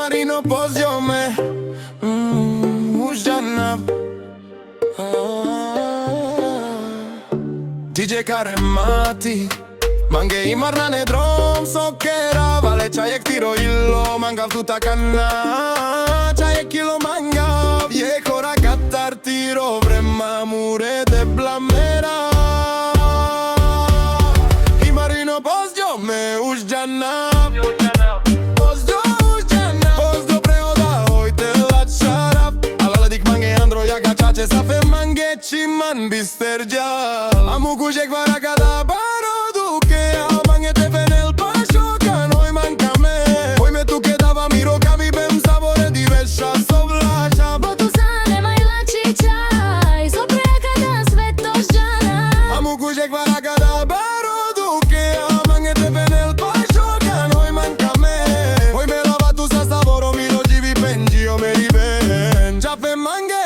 Marino poziome Ujana DJ Karemati Mange imar na ne drom sokera Vale čajek tiro illo Mangav tuta kanna Čajek kilo mangav Je kora katar tiro Vrema mure de blamera I Marino poziome Ujana Safe mange chiman bisterja Amu kujek varakada barodu Ke mange te venel pashoka Noi mankame Hoy me tu quedava miro kami bem sabore diversa sovlača Botuzane majla čičaj Zopreka da sveto žana Amu kujek varakada barodu Ke mange te venel pashoka Noi mankame Hoy me lava tu sa saboro miro jivi penjio me riven Chafe mange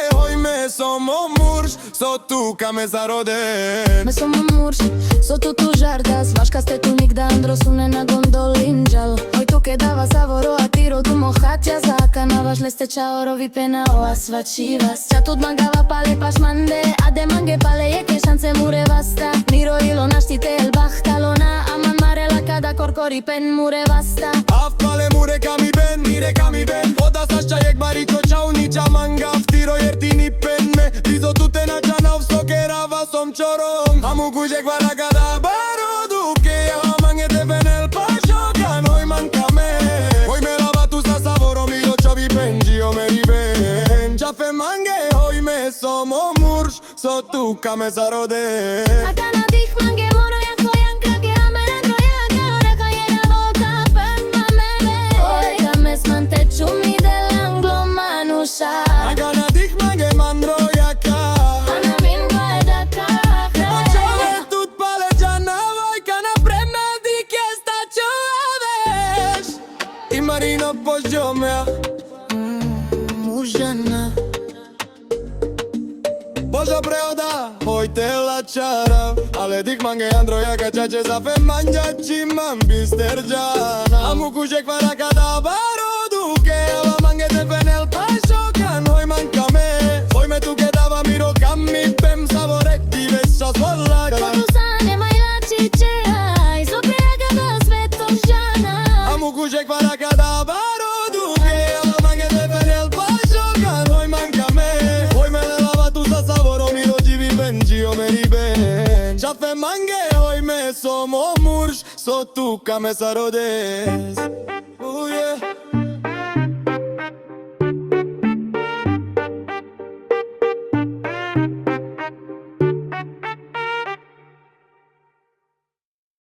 Somo murš, so tu kame zaroden Me somo murš, so tu tu žardas Vaška ste tu nigda andro sune na gondolinđal Oj tu ke dava savoro a tiro tu mohatja zaka Na važne ste čaorovi pena oa svačivas Ča tu mangava pale paš mande A de mange pale jeke šance mure vasta Niro ilo naštite el bahtalona Aman marela kada korkori pen mure vasta Af pale mure kami ben, mire kami ben Oda saš čajek bariko čau niča mangav Tiro jer ti ni pen me Dizo tu te na čanav sokera vasom čorom Amu kujek varakada barodu Ke mange te venel pashoka Noi mankame Hoy me lava tu sa savorom I očovi penjio me riven Čafe mange hoy me somo murš So tu kame zaroden Aka na tih mange moro jako janka Ke amene trojaka Oreka jena volta pen mamene Oreka me smante čumi del anglo manusha Aka na tih mange mandro Marino poziomea Ujana Božo preoda Hoj te lačara Ale dik mange andro jaka čače Zafe manja čimam bisterđana Amu kužek varakada barodu Ke ava mange te penel pashoka Noi mankame Hoj me tu ke dava miro kami Pem savorek ti veša zvolaka Botuzane majla čičaj Zopreka da sveto žana Amu kužek varakada barodu Ke ava mange te penel pashoka Noi mankame Hoj me lava tu sa savoro miro jivi benjio me riben Čafe mange hoj me somo murš So tu kame sarodes